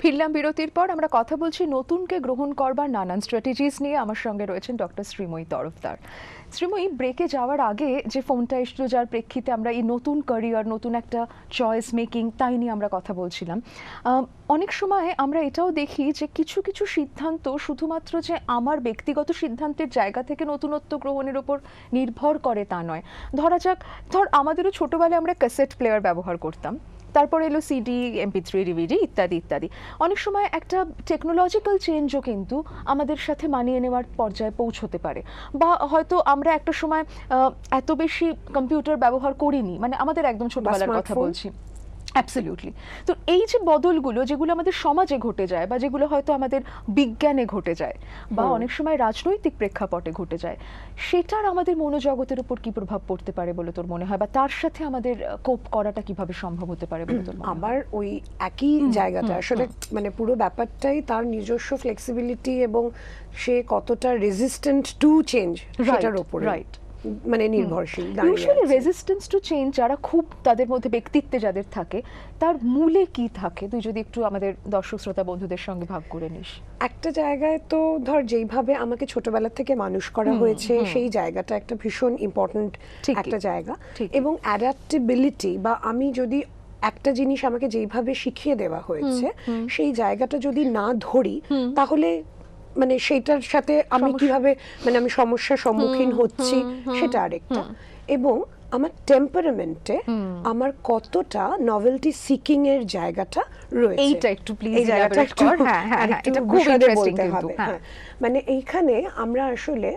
ফিরলাম বিরতির পর। আমরা কথা বলছি নতুনকে গ্রহণ করবার নানান স্ট্র্যাটেজিস নিয়ে। আমার সঙ্গে রয়েছেন ডক্টর শ্রীময়ী তরফদার। শ্রীময়ী, ব্রেকে যাওয়ার আগে যে ফোনটা এসলো, যার প্রেক্ষিতে আমরা এই নতুন ক্যারিয়ার, নতুন একটা চয়েস মেকিং, তাই নিয়ে আমরা কথা বলছিলাম। অনেক সময় আমরা এটাও দেখি যে কিছু কিছু সিদ্ধান্ত শুধুমাত্র যে আমার ব্যক্তিগত সিদ্ধান্তের জায়গা থেকে নতুনত্ব গ্রহণের ওপর নির্ভর করে তা নয়। ধর আমাদেরও ছোটবেলায় আমরা ক্যাসেট প্লেয়ার ব্যবহার করতাম, তারপর এলো সিডি, MP3, DVD ইত্যাদি ইত্যাদি। অনেক সময় একটা টেকনোলজিক্যাল চেঞ্জও কিন্তু আমাদের সাথে মানিয়ে নেওয়ার পর্যায়ে পৌঁছতে পারে, বা হয়তো আমরা একটা সময় এত বেশি কম্পিউটার ব্যবহার করিনি, মানে আমাদের একদম ছোটবেলার কথা বলছি। অ্যাবসলিউটলি। তো এই যে বদলগুলো, যেগুলো আমাদের সমাজে ঘটে যায়, বা যেগুলো হয়তো আমাদের বিজ্ঞানে ঘটে যায়, বা অনেক সময় রাজনৈতিক প্রেক্ষাপটে ঘটে যায়, সেটার আমাদের মনোজগতের উপর কি প্রভাব পড়তে পারে বলে তোর মনে হয়, বা তার সাথে আমাদের কোপ করাটা কিভাবে সম্ভব হতে পারে বলে তোর মনে হয়? আবার ওই একই জায়গাটা আসলে মানে পুরো ব্যাপারটাই তার নিজস্ব ফ্লেক্সিবিলিটি এবং সে কতটা রেজিস্ট্যান্ট টু চেঞ্জ সেটার উপরে মানে নির্ভরশীল। ইউজুয়ালি রেজিস্ট্যান্স টু চেঞ্জ যারা খুব তাদের মধ্যে ব্যক্তিত্বে যাদের থাকে, তার মূলে কি থাকে, তুই যদি একটু আমাদের দর্শক শ্রোতা বন্ধুদের সঙ্গে ভাগ করে নিস। একটা জায়গায় তো ধর যেইভাবে আমাকে ছোটবেলা থেকে মানুষ করা হয়েছে, সেই জায়গাটা একটা ভীষণ ইম্পর্ট্যান্ট একটা জায়গা, এবং অ্যাডাপ্টেবিলিটি, বা আমি যদি একটা জিনিস আমাকে যেইভাবে শিখিয়ে দেওয়া হয়েছে সেই জায়গাটা যদি না ধরি, তাহলে মানে সেইটার সাথে আমি কিভাবে মানে আমি সমস্যার সম্মুখীন হচ্ছি সেটা আরেকটা। এবং আমার টেম্পারামেন্টে আমার কতটা নভেলটি সিকিং এর জায়গাটা রয়েছে, এইটা একটু প্লিজ এলাবোরেট কর। হ্যাঁ হ্যাঁ, এটা খুব ইন্টারেস্টিং কিন্তু। হ্যাঁ, মানে এইখানে আমরা আসলে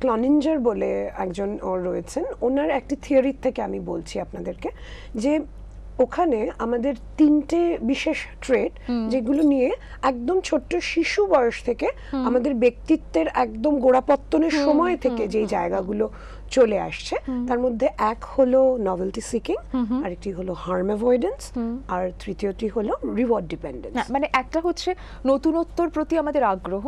ক্লনিঞ্জার বলে একজন রয়েছেন, ওনার একটি থিওরি থেকে আমি বলছি আপনাদেরকে, যে ওখানে আমাদের তিনটে বিশেষ ট্রেট, যেগুলো নিয়ে একদম ছোট্ট শিশু বয়স থেকে আমাদের ব্যক্তিত্বের একদম গোড়াপত্তনের সময় থেকে যেই জায়গাগুলো চলে আসছে, তার মধ্যে এক হলো নভেলটি সিকিং, আরেকটি হলো হার্ম অ্যাভয়েডেন্স, আর তৃতীয়টি হলো রিওয়ার্ড ডিপেন্ডেন্স। মানে একটা হচ্ছে নতুনত্বর প্রতি আমাদের আগ্রহ,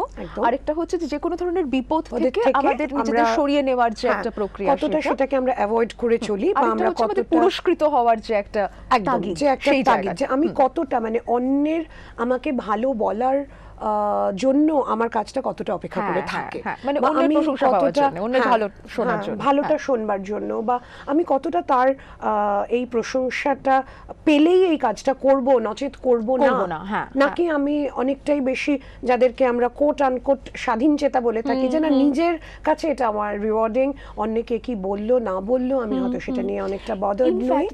আরেকটা হচ্ছে যে কোনো ধরনের বিপদ থেকে আমাদের নিজেদের সরিয়ে নেওয়ার যে একটা প্রক্রিয়া, কতটা সেটাকে আমরা অ্যাভয়েড করে চলি, বা আমরা কতটা পুরস্কৃত হওয়ার যে একটা তাগিদ, যে একটা তাগিদ, যে আমি কতটা মানে অন্যের আমাকে ভালো বলার জন্য আমার কাজটা কতটা অপেক্ষা করে থাকে, মানে আমি কতটা ভালোটা শোনবার জন্য, বা আমি কতটা তার এই প্রশংসাটা পেলেই এই কাজটা করব, নচেত করব না, নাকি আমি অনেকটাই বেশি যাদেরকে আমরা কোট আনকোট স্বাধীন চেতা বলে থাকি, যে না নিজের কাছে এটা আমার রিওয়ার্ডিং, অন্যকে কি বললো না বললো আমি হয়তো সেটা নিয়ে অনেকটা বদল নই।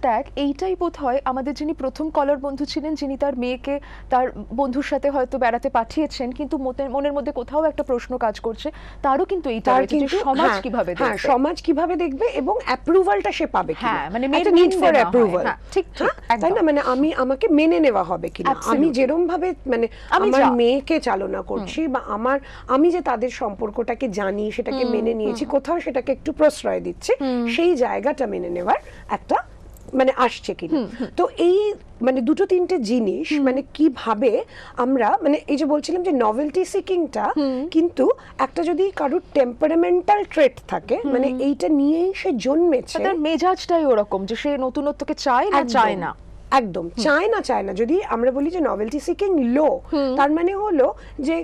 এইটাই বোধ হয় আমাদের যিনি প্রথম কলার বন্ধু ছিলেন, যিনি তার মেয়েকে তার বন্ধুর সাথে হয়তো বেড়াতে পাঠিয়েছেন, কিন্তু মনের মধ্যে কোথাও একটা প্রশ্ন কাজ করছে, তারও কিন্তু এইটা যে সমাজ কিভাবে দেখবে, সমাজ কিভাবে দেখবে, এবং অ্যাপ্রুভালটা সে পাবে কিনা, মানে একটা নিড ফর অ্যাপ্রুভাল, ঠিক তাই না, মানে আমাকে মেনে নেওয়া হবে কিনা, আমি যেরকম ভাবে মানে আমার মেয়েকে চালনা করছি, বা আমি যে তাদের সম্পর্কটাকে জানি, সেটাকে মেনে নিয়েছি, কোথাও সেটাকে একটু প্রশ্রয় দিচ্ছি, সেই জায়গাটা মেনে নেওয়ার একটা মানে আসছে কিনা। তো এই মানে দুটো তিনটে জিনিস মানে কিভাবে আমরা মানে এই যে বলছিলাম যে নভেলটি সিকিংটা কিন্তু একটা যদি কারোর টেম্পারামেন্টাল ট্রেট থাকে, মানে এইটা নিয়েই সে জন্মেছে, তার মেজাজটাই ওরকম যে সে নতুনত্বকে চায় না, একদম চায় না। যদি আমরা বলি যে নভেলটি সিকিং লো, তার মানে হলো যে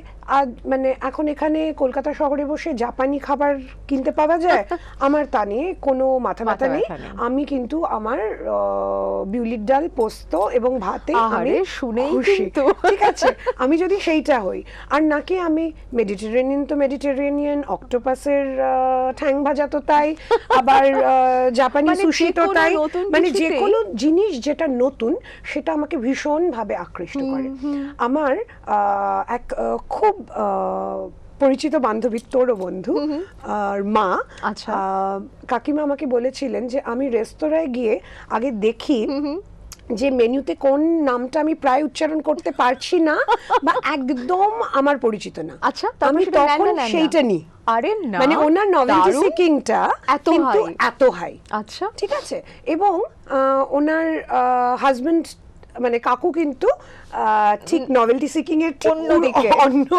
মানে এখন এখানে কলকাতা শহরে বসে জাপানি খাবার কিনতে পাওয়া যায়, আমার তা নিয়ে কোনো মাথা ব্যথা নেই, আমি কিন্তু আমার বিউলির ডাল, পোস্ত এবং ভাতে আমি শুনেই কিন্তু ঠিক আছে, আমি যদি সেইটা হই, আর নাকি আমি মেডিটেরেনিয়ান তো মেডিটেরেনিয়ান, অক্টোপাসের ঠ্যাং ভাজা তো তাই, আবার জাপানি সুশি তো তাই, মানে যে কোনো জিনিস যেটা নতুন সেটা আমাকে ভীষণ ভাবে আকৃষ্ট করে। আমার এক খুব পরিচিত বান্ধবী, তোরও বন্ধু আর মা, কাকিমা আমাকে বলেছিলেন যে আমি রেস্তোরাঁয় গিয়ে আগে দেখি যে মেনুতে কোন নামটা আমি প্রায় উচ্চারণ করতে পারছি না বা একদম আমার পরিচিত না, আচ্ছা আমি তখন সেইটা নিই। আরে না, মানে ওনার নভেলটি সিকিংটা কিন্তু এত হাই, আচ্ছা ঠিক আছে, এবং ওনার হাজবেন্ড মানে কাকু কিন্তু ঠিক নভেলটি সিকিং এর ঠিক অন্যদিকে। অন্য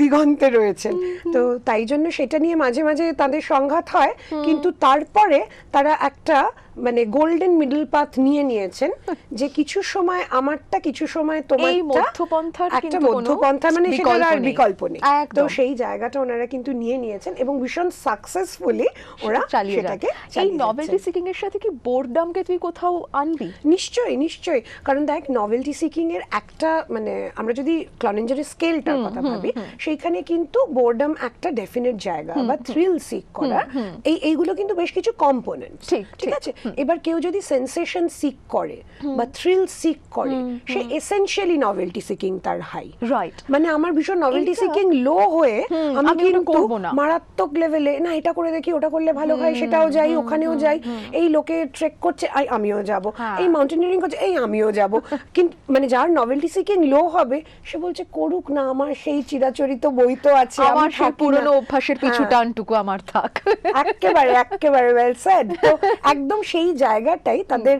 দিগন্তে রয়েছেন। তো তাই জন্য সেটা নিয়ে মাঝে মাঝে তাদের সংঘাত হয়, কিন্তু তারপরে তারা একটা মানে গোল্ডেন মিডল পাথ নিয়ে নিয়েছেন, যে কিছু সময় আমারটা, কিছু সময় এই তোমারটা, মধ্যপন্থার একটা কিন্তু কোনো মধ্যপন্থা, মানে সেটার আর বিকল্প নেই। তো একদম। সেই জায়গাটা ওনারা কিন্তু নিয়ে নিয়েছেন এবং ভীষণ সাকসেসফুলি ওরা চালিয়ে যান। সেটাকে এই চালিয়ে নভেলটি যাচ্ছেন। সিকিং এর সাথে কি বোরডামকে তুই কোথাও আনবি? নিশ্চয়ই নিশ্চয়ই, কারণ দেখ নভেলটি সিকিং এর একটা মানে আমরা যদি ক্লনেঞ্জারের স্কেলটার কথা ভাবি, সেইখানে কিন্তু বোরডাম একটা ডেফিনেট জায়গা, বা থ্রিল সিক করার এইগুলো কিন্তু বেশ কিছু কম্পোনেন্ট। ঠিক আছে, এবার কেউ যদি সেন্সেশন সিক করে বা থ্রিল সিক করে, সে এসেনশিয়ালি নভেলটি সিকিং তার হাই। রাইট। মানে আমার ভীষণ নভেলটি সিকিং লো হয়ে আমি আমি ওটা কিন্তু করব না। মারাত্মক লেভেলে না এটা করে দেখি, ওটা করলে ভালো হয়, সেটাও যাই, ওখানেও যাই, এই লোকে ট্রেক করছে আমিও যাব, এই মাউন্টেনিয়ারিং করছে আমিও যাব। কিন্তু মানে যার নভেলটি সিকিং লো হবে, সে বলছে করুক না, আমার সেই চিরাচরিত বই তো আছে, আমার সেই থাকি না। পুরনো অভ্যাসের পিছু হ্যাঁ। টানটুকু আমার থাক। একেবারে একেবারে ওয়েল সেড। তো একদম সেই জায়গাটাই তাদের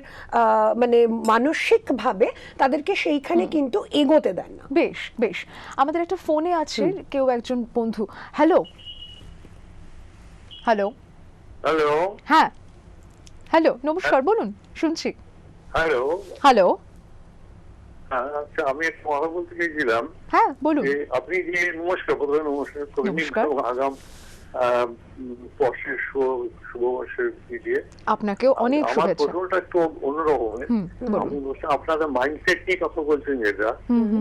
মানে মানসিক ভাবে তাদেরকে সেইখানে কিন্তু এগোতে দেন না। বেশ বেশ, আমাদের একটা ফোনে আছে কেউ একজন বন্ধু। হ্যালো হ্যালো হ্যালো হ্যাঁ হ্যালো, নমস্কার, বলুন, শুনছি। হ্যালো হ্যালো আচ্ছা, আমি একটা কথা বলতে চাইছিলাম হ্যাঁ বলুন। যে আপনি যে নমস্কার, প্রথমে নমস্কার করে নিন নমস্কার। আগাম বর্ষের শুভবর্ষের দিয়ে আপনাকেও অনেক আমার শুভেচ্ছা। প্রশ্নটা একটু অন্যরকমের। বলুন। আমি বলছি আপনাদের মাইন্ডসেট নিয়ে কথা বলছেন, যেটা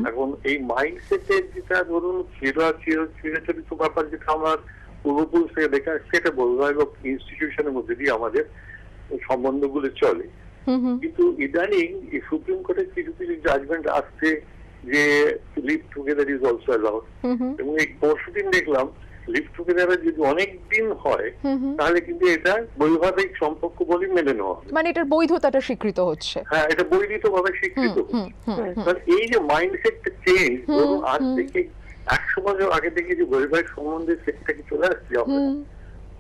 এখন এই মাইন্ডসেটের যেটা ধরুন চিরাচরিত ব্যাপার, যেটা আমার পূর্বপুরুষ থেকে দেখে আসছে, সেটা বৈবাহিক ইনস্টিটিউশনের মধ্যে দিয়ে আমাদের সম্বন্ধগুলো চলে। কিন্তু ইদানিং এই সুপ্রিম কোর্টের কিছু কিছু জাজমেন্ট আসছে যে live together is also allowed, এবং এই পরশুদিন দেখলাম লিভ টুগেদার যদি অনেক দিন হয় তাহলে কিন্তু এটা বৈবাহিক সম্পর্ক বলে মেনে নেওয়া হবে, মানে এটার বৈধতাটা স্বীকৃত হচ্ছে। হ্যাঁ এটা বৈধিত ভাবে স্বীকৃত হচ্ছে। কারণ এই যে মাইন্ডসেটটা চেঞ্জ, ধরুন আজ থেকে 100 বছর আগে থেকে যে বৈবাহিক সম্বন্ধের সেটটাকে চলে আসছে, আমরা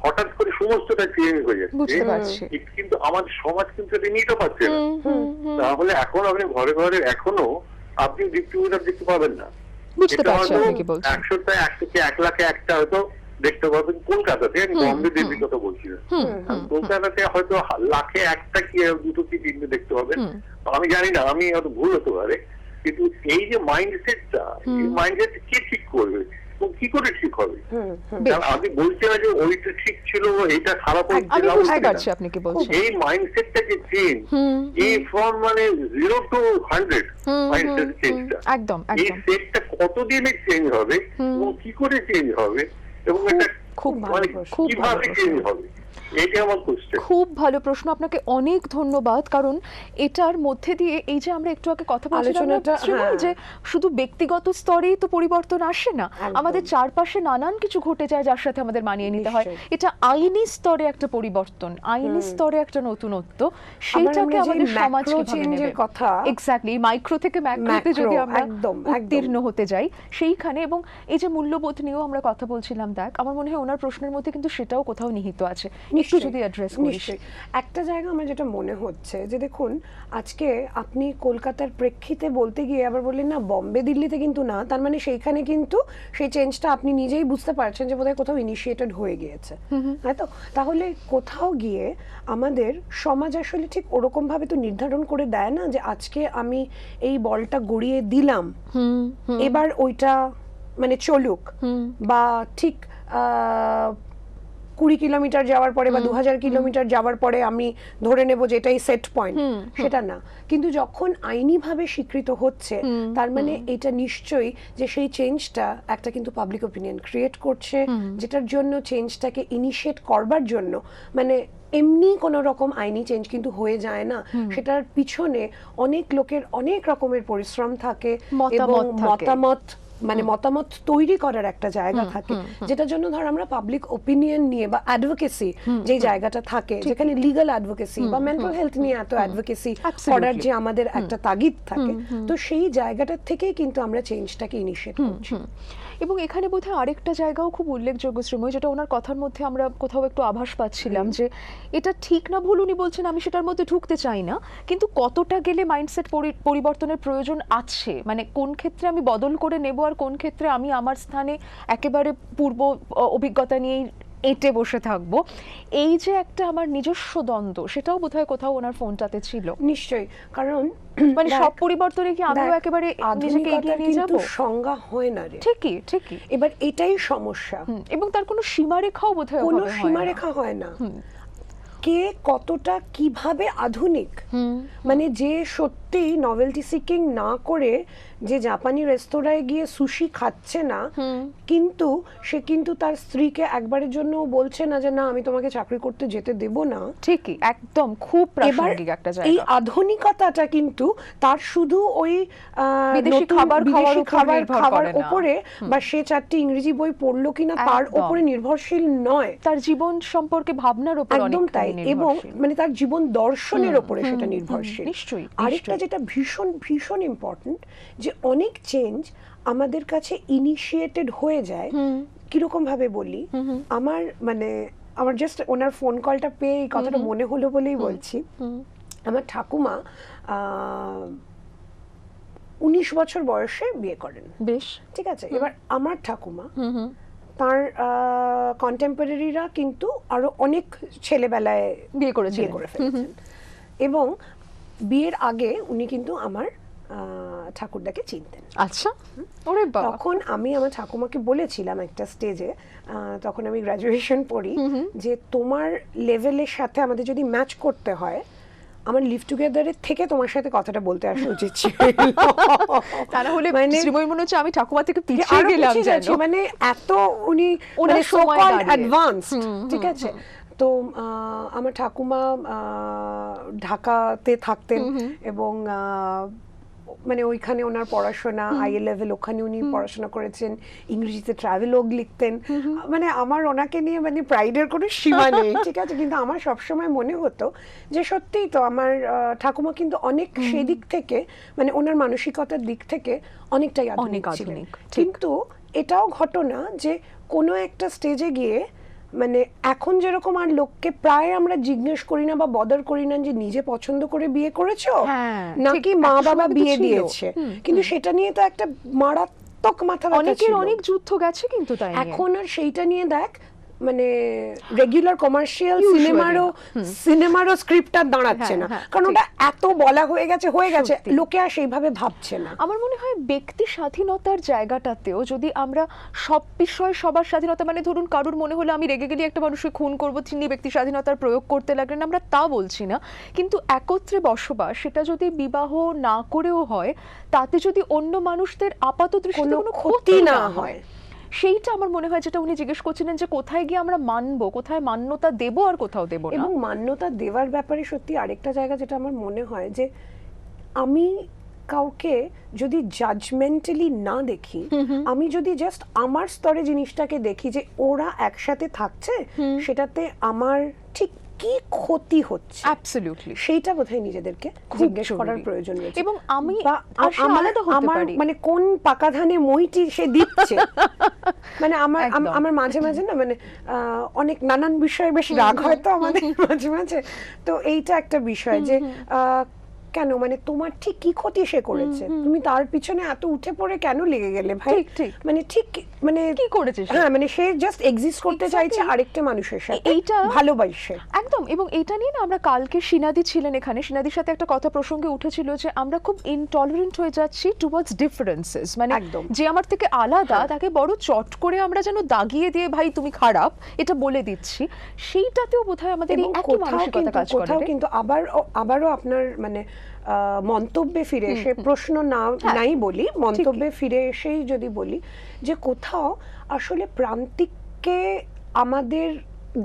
হঠাৎ করে সমস্তটা চেঞ্জ হয়ে যাচ্ছে। বুঝতে পারছি। কিন্তু আমাদের সমাজ কিন্তু এটা নিতে পারছে না। তাহলে এখন আপনি ঘরে ঘরে এখনো আপনি ডিস্ট্রিবিউটার দেখতে পাবেন না। বুঝতে পারছি আপনি কি বলছেন। 100 থেকে 1 লাখে একটা হয়তো দেখতে পাবেন কলকাতাতে, আমি বম্বে দিল্লির কথা বলছি না। কলকাতাতে হয়তো লাখে একটা কি দুটো কি তিনটে দেখতে পাবেন, আমি জানি না, আমি হয়তো ভুল হতে পারে। কিন্তু এই যে মাইন্ডসেটটা, এই মাইন্ডসেট কে ঠিক করবে এবং কি করে ঠিক হবে? কারণ আপনি বলছেন না যে ওইটা ঠিক ছিল, এইটা খারাপ আমি হয়েছিল, বুঝতে পারছি আপনি কি বলছেন। এই মাইন্ডসেটটা যে চেঞ্জ, এই ফ্রম মানে 0 to 100 মাইন্ডসেট চেঞ্জটা, একদম এই একদম। সেটটা কতদিনে চেঞ্জ হবে এবং কি করে চেঞ্জ হবে এবং এটা খুব মানে খুব কিভাবে ভালো চেঞ্জ হবে, এইটা আমার কোশ্চেন। খুব ভালো প্রশ্ন, আপনাকে অনেক ধন্যবাদ। কারণ এটার মধ্যে দিয়ে এই যে আমরা একটু আগে কথা বলছিলাম না, আলোচনাটা, শ্রীময়, হ্যাঁ। যে শুধু ব্যক্তিগত স্তরেই তো পরিবর্তন আসে না, একদম। আমাদের চারপাশে নানান কিছু ঘটে যায় যার সাথে আমাদের মানিয়ে নিতে হয়। নিশ্চয়ই। এটা আইনি স্তরে একটা পরিবর্তন, আইনি স্তরে একটা নতুনত্ব, সেইটাকে আমরা যে আমাদের সমাজ macro কিভাবে change নেবে। এর কথা, এক্স্যাক্টলি, মাইক্রো থেকে ম্যাক্রোতে Macro, যদি আমরা একদম, উত্তীর্ণ হতে যাই সেইখানে, এবং এই যে মূল্যবোধ নিয়েও আমরা কথা বলছিলাম, দেখ আমার মনে হয় ওনার প্রশ্নের মধ্যে কিন্তু সেটাও কোথাও নিহিত আছে, একটু নিশ্চয়ই, যদি অ্যাড্রেস করিস। নিশ্চয়ই। একটা জায়গা আমার যেটা মনে হচ্ছে যে দেখুন, আজকে আপনি কলকাতার প্রেক্ষিতে বলতে গিয়ে আবার বললেন না বম্বে দিল্লিতে, কিন্তু না, তার মানে সেইখানে কিন্তু সেই চেঞ্জটা আপনি নিজেই বুঝতে পারছেন যে বোধহয় কোথাও ইনিশিয়েটেড হয়ে গিয়েছে, হ্যাঁ। তো তাহলে কোথাও গিয়ে আমাদের সমাজ আসলে ঠিক ওরকম ভাবে তো নির্ধারণ করে দেয় না যে আজকে আমি এই বলটা গড়িয়ে দিলাম, এবার ওইটা মানে চলুক, বা ঠিক 20 কিলোমিটার যাওয়ার পরে বা 2000 কিলোমিটার যাওয়ার পরে আমি ধরে নেব যে এটাই সেট পয়েন্ট, সেটা না। কিন্তু যখন আইনিভাবে স্বীকৃত হচ্ছে, তার মানে এটা নিশ্চয়ই যে সেই চেঞ্জটা একটা কিন্তু পাবলিক ওপিনিয়ন ক্রিয়েট করছে, যেটার জন্য চেঞ্জটাকে ইনিশিয়েট করবার জন্য মানে এমনি কোনো রকম আইনি চেঞ্জ কিন্তু হয়ে যায় না, সেটার পিছনে অনেক লোকের অনেক রকমের পরিশ্রম থাকে এবং মতামত থাকে। মতামত মানে মতামত তৈরি করার একটা জায়গা থাকে, যেটার জন্য ধর আমরা পাবলিক ওপিনিয়ন নিয়ে বা অ্যাডভোকেসি যে জায়গাটা থাকে, যেখানে লিগ্যাল অ্যাডভোকেসি বা মেন্টাল হেলথ নিয়ে এত অ্যাডভোকেসি করার যে আমাদের একটা তাগিদ থাকে, তো সেই জায়গাটার থেকেই কিন্তু আমরা চেঞ্জটাকে ইনিশিয়েট করছি। এবং এখানে বোধহয় আরেকটা জায়গাও খুব উল্লেখযোগ্য শ্রীময়, যেটা ওনার কথার মধ্যে আমরা কোথাও একটু আভাস পাচ্ছিলাম যে এটা ঠিক না ভুল উনি বলছেন, আমি সেটার মধ্যে ঢুকতে চাই না, কিন্তু কতটা গেলে মাইন্ডসেট পরিবর্তনের প্রয়োজন আছে, মানে কোন ক্ষেত্রে আমি বদল করে নেব আর কোন ক্ষেত্রে আমি আমার স্থানে একেবারে পূর্ব অভিজ্ঞতা নিয়েই এঁটে বসে থাকবো, এই যে একটা আমার নিজস্ব দ্বন্দ্ব, সেটাও বোধহয় কোথাও ওনার ফোনটাতে ছিল। নিশ্চয়ই, কারণ মানে সব পরিবর্তনে কি আমিও একেবারে নিজেকে এগিয়ে নিয়ে যাব? সংজ্ঞা হয় না রে। ঠিকই ঠিকই। এবার এটাই সমস্যা, এবং তার কোনো সীমারেখাও বোধহয় কোনো সীমারেখা হয় না। কে কতটা কিভাবে আধুনিক, মানে যে সত্যি নভেলটি সিকিং না করে যে জাপানি রেস্তোরাঁয় গিয়ে সুশি খাচ্ছে না, কিন্তু সে কিন্তু তার স্ত্রীকে একবারের জন্য বলছে না যে না আমি তোমাকে চাকরি করতে যেতে দেব না। ঠিকই, একদম খুব প্রাসঙ্গিক একটা জায়গা। এই আধুনিকতাটা কিন্তু তার শুধু ওই বিদেশি খাবার উপরে বা সে 4টি ইংরেজি বই পড়লো কিনা তার উপরে নির্ভরশীল নয়, তার জীবন সম্পর্কে ভাবনার উপর একদম তাই, এবং মানে তার জীবন দর্শনের উপরে সেটা নির্ভরশীল। নিশ্চয়ই। আরেকটা যেটা ভীষণ ভীষণ ইম্পর্টেন্ট, যে অনেক চেঞ্জ আমাদের কাছে ইনিশিয়েটেড হয়ে যায়। কিরকম ভাবে বলি, আমার জাস্ট ওনার ফোন কলটা পেয়ে এই কথাটা মনে হলো বলেই বলছি। আমার ঠাকুমা 19 বছর বয়সে বিয়ে করেন, বেশ ঠিক আছে। এবার আমার ঠাকুমা তার কন্টেম্পোরারিরা কিন্তু আরো অনেক ছেলেবেলায় বিয়ে করে ফেলেছেন, এবং বিয়ের আগে উনি কিন্তু আমার ঠাকুরদাকে চিনতেন। আচ্ছা, ওরে বাবা। তখন আমি আমার ঠাকুমাকে বলেছিলাম একটা স্টেজে, তখন আমি গ্র্যাজুয়েশন পড়ি, যে তোমার লেভেলের সাথে আমাদের যদি ম্যাচ করতে হয়, আমার লিভ টুগেদারের থেকে তোমার সাথে কথাটা বলতে আসা উচিত ছিল। তা না হলে শ্রীময়ী মনে হচ্ছে আমি ঠাকুমা থেকে পিছিয়ে গেলাম জানো, মানে এত উনি মানে সো কল্ড অ্যাডভান্সড, ঠিক আছে। তো আমার ঠাকুমা ঢাকাতে থাকতেন, এবং মানে ওইখানে ওনার পড়াশোনা আইএ লেভেল, ওখানে উনি পড়াশোনা করেছেন, ইংরেজিতে ট্রাভেলগ লিখতেন। মানে আমার ওনাকে নিয়ে মানে প্রাইডের কোনো সীমা নেই, ঠিক আছে। কিন্তু আমার সবসময় মনে হতো যে সত্যিই তো আমার ঠাকুমা কিন্তু অনেক সেদিক থেকে, মানে ওনার মানসিকতার দিক থেকে অনেকটাই আধুনিক ছিলেন। কিন্তু এটাও ঘটনা যে কোনো একটা স্টেজে গিয়ে, মানে এখন যেরকম আর লোককে প্রায় আমরা জিজ্ঞেস করি না বা বদার করি না যে নিজে পছন্দ করে বিয়ে করেছো নাকি মা বাবা বিয়ে দিয়েছে, কিন্তু সেটা নিয়ে তো একটা মারাত্মক মাথা ব্যথা ছিল, অনেক যুদ্ধ গেছে কিন্তু তাই এখন আর সেইটা নিয়ে দেখ মানে রেগুলার কমার্শিয়াল সিনেমারও স্ক্রিপ্ট আর দাঁড়াচ্ছে না, কারণ ওটা এত বলা হয়ে গেছে লোকে আর সেইভাবে ভাবছে না। আমার মনে হয় ব্যক্তি স্বাধীনতার জায়গাটাতেও যদি আমরা সব বিষয় সবার স্বাধীনতা, মানে ধরুন কারুর মনে হলো আমি রেগে গেলে একটা মানুষকে খুন করবো, তিনি ব্যক্তি স্বাধীনতার প্রয়োগ করতে লাগলেন, আমরা তা বলছি না, কিন্তু একত্রে বসবাস সেটা যদি বিবাহ না করেও হয়, তাতে যদি অন্য মানুষদের আপাত দৃষ্টিতে কোনো ক্ষতি না হয়, সেইটা আমার মনে হয় যেটা উনি জিজ্ঞেস করছিলেন যে কোথায় গিয়ে আমরা মানবো, কোথায় মান্যতা দেবো আর কোথাও দেবো না। এবং মান্যতা দেওয়ার ব্যাপারে সত্যি আরেকটা জায়গা যেটা আমার মনে হয়, যে আমি কাউকে যদি জাজমেন্টালি না দেখি, আমি যদি জাস্ট আমার স্তরে জিনিসটাকে দেখি যে ওরা একসাথে থাকছে, সেটাতে আমার ঠিক কি ক্ষতি হচ্ছে, অ্যাবসলিউটলি সেইটা বোধহয় নিজেদেরকে জিজ্ঞেস করার প্রয়োজন রয়েছে। এবং আমি আমার মানে কোন পাকা ধানে মইটি সে দিচ্ছে, মানে আমার মাঝে মাঝে না মানে অনেক নানান বিষয়ে বেশ রাগ হয় তো আমাদের মাঝে মাঝে, তো এইটা একটা বিষয় যে কেন, মানে তোমার ঠিক কি ক্ষতি সে করেছে, তুমি তার পিছনে এত উঠে পড়ে কেন লেগে গেলে ভাই, মানে ঠিক মানে কি করেছে, হ্যাঁ মানে সে জাস্ট এক্সিস্ট করতে চাইছে আরেকটা মানুষের সাথে, এইটা ভালোবাসে একদম। এবং এটা নিয়ে না আমরা কালকে সিনাদি ছিলেন এখানে, সিনাদির সাথে একটা কথা প্রসঙ্গে উঠেছিল যে আমরা খুব ইনটলারেন্ট হয়ে যাচ্ছি টুয়ার্ডস ডিফারেন্সেস, মানে যে আমার থেকে আলাদা তাকে বড় চট করে আমরা যেন দাগিয়ে দিয়ে ভাই তুমি খারাপ এটা বলে দিচ্ছি, সেইটাতেও বোধহয় আমাদের এই একই মানসিকতা কাজ করে। কিন্তু আবারও আপনার মানে মন্তব্যে ফিরে এসে প্রশ্ন নাই বলি, মন্তব্যে ফিরে এসেই যদি বলি যে কোথাও আসলে প্রান্তিককে আমাদের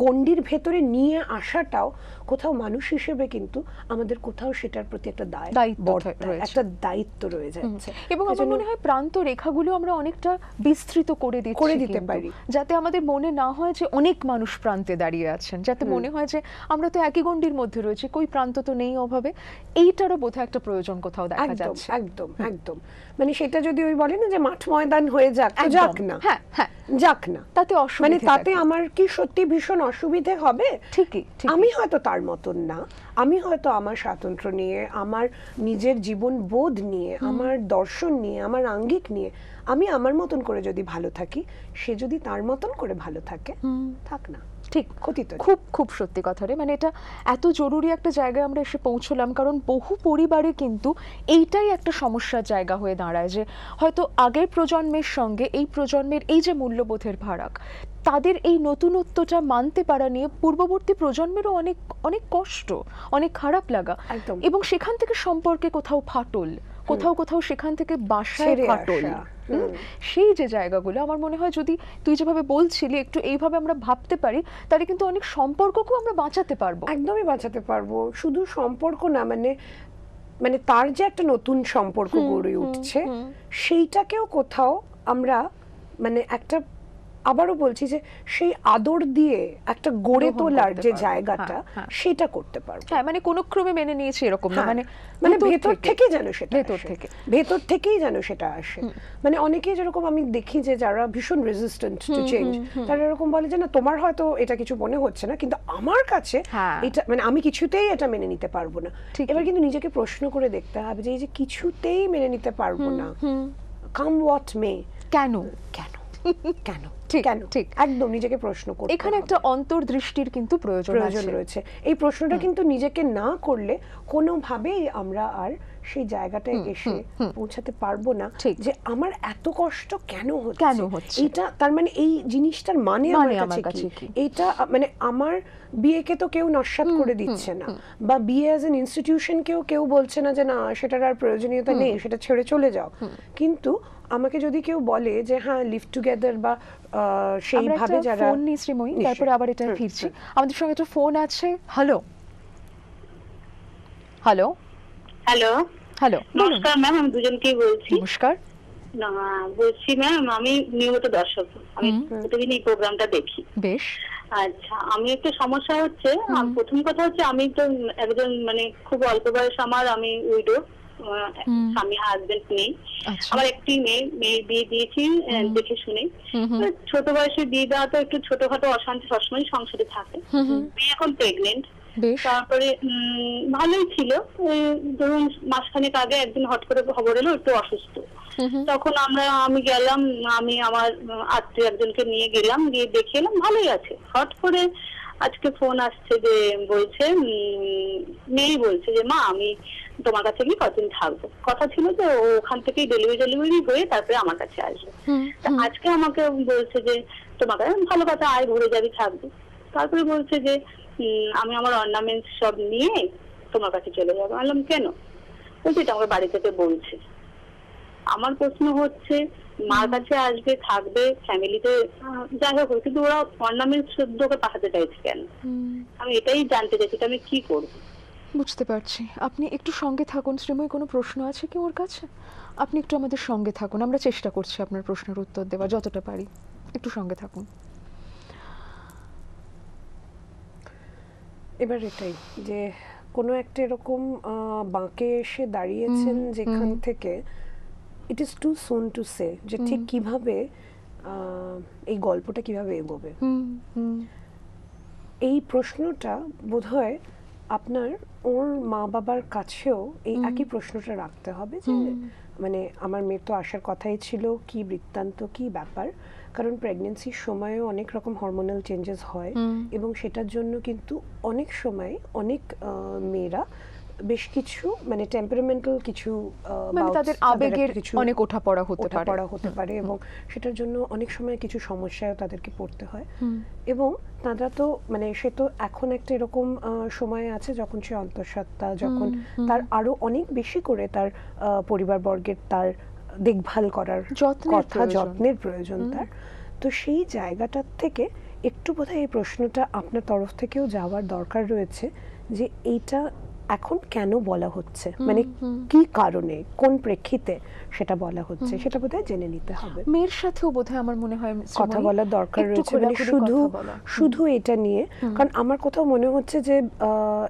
গণ্ডির ভেতরে নিয়ে আসাটাও কোথাও মানুষ হিসেবে কিন্তু আমাদের কোথাও সেটার প্রতি একটা দায়িত্ব রয়েছে। একটা দায়িত্ব রয়ে যাচ্ছে। এবং আমার মনে হয় প্রান্ত রেখাগুলো আমরা অনেকটা বিস্তৃত করে দিতে কিন্তু, পারি, যাতে আমাদের মনে না হয় যে অনেক মানুষ প্রান্তে দাঁড়িয়ে আছেন, যাতে মনে হয় যে আমরা তো একই গণ্ডির মধ্যে রয়েছি, কই প্রান্ত তো নেই অভাবে। এইটারও বোধহয় একটা প্রয়োজন কোথাও দেখা যাচ্ছে। একদম একদম মানে সেটা যদি ওই বলে না যে মাঠ ময়দান হয়ে যাক, তো যাক না, হ্যাঁ হ্যাঁ, যাক না, তাতে মানে অসুবিধা তাতে আমার কি সত্যি ভীষণ অসুবিধে হবে? ঠিকই। আমি হয়তো তার মতন না, আমি হয়তো আমার স্বাতন্ত্র্য নিয়ে, আমার নিজের জীবন বোধ নিয়ে, আমার দর্শন নিয়ে, আমার আঙ্গিক নিয়ে আমি আমার মতন করে যদি ভালো থাকি, সে যদি তার মতন করে ভালো থাকে, থাক না, ঠিক, ক্ষতি তো খুব খুব সত্যি কথা রে। মানে এটা এত জরুরি একটা জায়গায় আমরা এসে পৌঁছলাম, কারণ বহু পরিবারে কিন্তু এইটাই একটা সমস্যার জায়গা হয়ে দাঁড়ায় যে হয়তো আগের প্রজন্মের সঙ্গে এই প্রজন্মের এই যে মূল্যবোধের ফারাক, তাদের এই নতুনত্বটা মানতে পারা নিয়ে পূর্ববর্তী প্রজন্মেরও অনেক অনেক কষ্ট, অনেক খারাপ লাগা, এবং সেখান থেকে সম্পর্কে কোথাও ফাটল, কোথাও সেখান থেকে বাসায় ফাটল। সেই যে জায়গাগুলো আমার মনে হয় যদি তুই যেভাবে বলছিলি একটু এইভাবে আমরা ভাবতে পারি, তাহলে কিন্তু অনেক সম্পর্ককেও আমরা বাঁচাতে পারবো। একদমই বাঁচাতে পারবো। শুধু সম্পর্ক না, মানে তার যে একটা নতুন সম্পর্ক গড়ে উঠছে, সেইটাকেও কোথাও আমরা মানে একটা, আবারও বলছি যে সেই আদর দিয়ে একটা গড়ে তোলার যে জায়গাটা, সেটা করতে পারবো। হ্যাঁ, মানে কোনো ক্রমে মেনে নিয়েছি এরকম না, মানে মানে ভেতর থেকে যেন সেটা ভেতর থেকেই যেন সেটা আসে। মানে অনেকেই যেরকম আমি দেখি যে যারা ভীষণ রেজিস্ট্যান্ট টু চেঞ্জ, তারা এরকম বলে যে না, তোমার হয়তো এটা কিছু মনে হচ্ছে না, কিন্তু আমার কাছে এটা মানে আমি কিছুতেই এটা মেনে নিতে পারবো না। এবার কিন্তু নিজেকে প্রশ্ন করে দেখতে হবে যে এই যে কিছুতেই মেনে নিতে পারবো না, কাম হোয়াট মে, কেন কেন কেন কেন? ঠিক, একদম নিজেকে প্রশ্ন করতে, এখানে একটা অন্তর্দৃষ্টির কিন্তু প্রয়োজন রয়েছে। এই প্রশ্নটা কিন্তু নিজেকে না করলে কোনোভাবেই আমরা আর সেই জায়গাটায় এসে পৌঁছাতে পারবো না যে আমার এত কষ্ট কেন হচ্ছে। এটা তার মানে এই জিনিসটার মানে আমার কাছে কি? এটা মানে আমার বিয়েকে তো কেউ নস্যাৎ করে দিচ্ছে না, বা বিয়ে অ্যাজ এন ইনস্টিটিউশন কেউ বলছে না যে না সেটার আর প্রয়োজনীয়তা নেই, সেটা ছেড়ে চলে যাও। কিন্তু আমাকে যদি কেউ বলে যে হ্যাঁ লিভ টুগেদার বা সেইভাবে যারা, ফোন নিয়ে শ্রীময়ী, তারপরে আবার এটা ফিরছি। আমাদের সঙ্গে একটা ফোন আছে। হ্যালো হ্যালো হ্যালো হ্যালো, নমস্কার ম্যাম, আমি দুজনকেই বলছি। নমস্কার। না বলছি ম্যাম, আমি নিয়মিত দর্শক, আমি প্রতিদিন এই প্রোগ্রামটা দেখি। বেশ। আচ্ছা, আমি একটা সমস্যা হচ্ছে, প্রথম কথা হচ্ছে আমি তো একজন মানে খুব অল্প বয়স আমার, আমি উইডো, স্বামী হাজবেন্ড নেই। আমার একটি মেয়ের বিয়ে দিয়েছি দেখে শুনে। ছোট বয়সে বিয়ে দেওয়া তো একটু ছোটখাটো অশান্তি সবসময় সংসারে থাকে। মেয়ে এখন প্রেগনেন্ট। তারপরে ভালোই ছিল, ধরুন মাসখানেক আগে একদিন হট করে খবর এলো একটু অসুস্থ। তখন আমি গেলাম, আমি আমার আত্মীয় একজনকে নিয়ে গেলাম, গিয়ে দেখে এলাম ভালোই আছে। হট করে আজকে ফোন আসছে যে বলছে, মেয়ে বলছে যে মা আমি তোমার কাছে কি কতদিন থাকবো, কথা ছিল যে ওখান থেকেই ডেলিভারি হয়ে তারপরে আমার কাছে আসবে। আজকে আমাকে বলছে যে তোমার কাছে, ভালো কথা, আয় ঘুরে যাবি থাকবি। তারপরে বলছে যে আমি আমার অর্নামেন্টস সব নিয়ে তোমার কাছে চলে যাবো। বললাম কেন? বলছি এটা আমার বাড়ি থেকে বলছে। আমার প্রশ্ন হচ্ছে মার কাছে আসবে, থাকবে, ফ্যামিলিতে যাই হোক, কিন্তু ওরা অর্নামেন্টস ওকে পাঠাতে চাইছে কেন? আমি এটাই জানতে চাইছি, আমি কি করবো? বুঝতে পারছি। আপনি একটু সঙ্গে থাকুন শ্রীময়ী। কোনো প্রশ্ন আছে কি ওর কাছে? আপনি একটু আমাদের সঙ্গে থাকুন, আমরা চেষ্টা করছি আপনার প্রশ্নের উত্তর দেওয়ার যতটা পারি। একটু সঙ্গে থাকুন। এবার এটাই যে কোনো একটা এরকম বাঁকে এসে দাঁড়িয়েছেন যেখান থেকে it is too soon to say যে ঠিক কিভাবে এই গল্পটা কিভাবে এগোবে। এই প্রশ্নটা বোধহয় আপনার ওর মা বাবার কাছেও এই একই প্রশ্নটা রাখতে হবে যে মানে আমার মেয়ের তো আসার কথাই ছিল, কি বৃত্তান্ত, কি ব্যাপার। কারণ প্রেগনেন্সির সময়ও অনেক রকম হরমোনাল চেঞ্জেস হয়, এবং সেটার জন্য কিন্তু অনেক সময় অনেক মেয়েরা বেশ কিছু মানে টেম্পারামেন্টাল কিছু মানে তাদের আবেগের অনেক ওঠাপড়া হতে পারে, এবং সেটার জন্য অনেক সময় কিছু সমস্যায় তাদেরকে পড়তে হয়। এবং তারা তো মানে সে তো এখন একটা এরকম সময় আছে যখন সে অন্তঃসত্ত্বা, যখন তার আরো অনেক বেশি করে তার পরিবারবর্গের তার দেখভাল করার কথা, যত্নের প্রয়োজন তার। তো সেই জায়গাটার থেকে একটু বোধহয় এই প্রশ্নটা আপনার তরফ থেকেও যাওয়ার দরকার রয়েছে যে এইটা এখন কেন বলা হচ্ছে, মানে কি কারণে, কোন প্রেক্ষিতে সেটা বলা হচ্ছে, সেটা বোধহয় জেনে নিতে হবে। মেয়ের সাথেও বোধহয় আমার মনে হয় কথা বলার দরকার একটু রয়েছে, মানে খোলাখুলি শুধু কথা বলা। শুধু এটা নিয়ে, কারণ আমার কোথাও মনে হচ্ছে যে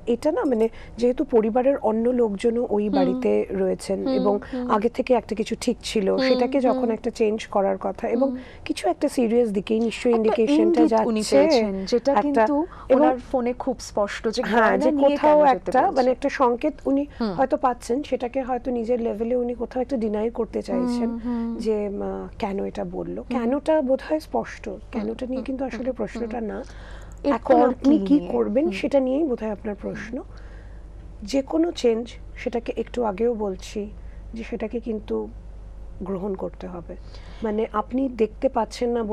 এটা না, মানে যেহেতু পরিবারের অন্য লোকজনও ওই বাড়িতে রয়েছেন এবং আগে থেকে একটা কিছু ঠিক ছিল, সেটাকে যখন একটা চেঞ্জ করার কথা এবং কিছু একটা সিরিয়াস দিকেই নিশ্চয়ই ইন্ডিকেশনটা উনি যাচ্ছে, পেয়েছেন, যেটা একটা- কিন্তু এবং ওনার ফোনে খুব স্পষ্ট যে হ্যাঁ, গয়না যে নিয়ে কোথাও কেন যেতে একটা বলছে। মানে একটা সংকেত উনি হয়তো পাচ্ছেন, সেটাকে হয়তো নিজের লেভেলে উনি কোথাও একটা ডিনাই করতে চাইছেন যে কেন এটা বললো, কেনটা বোধহয় স্পষ্ট, কেনটা নিয়ে কিন্তু আসলে প্রশ্নটা না। এখন এরপর আপনি কি নিয়ে? করবেন সেটা নিয়েই বোধহয় আপনার প্রশ্ন। যে কোনো চেঞ্জ, সেটাকে একটু আগেও বলছি যে সেটাকে কিন্তু গ্রহণ করতে হবে। মানে আপনি দেখতে পাচ্ছেন না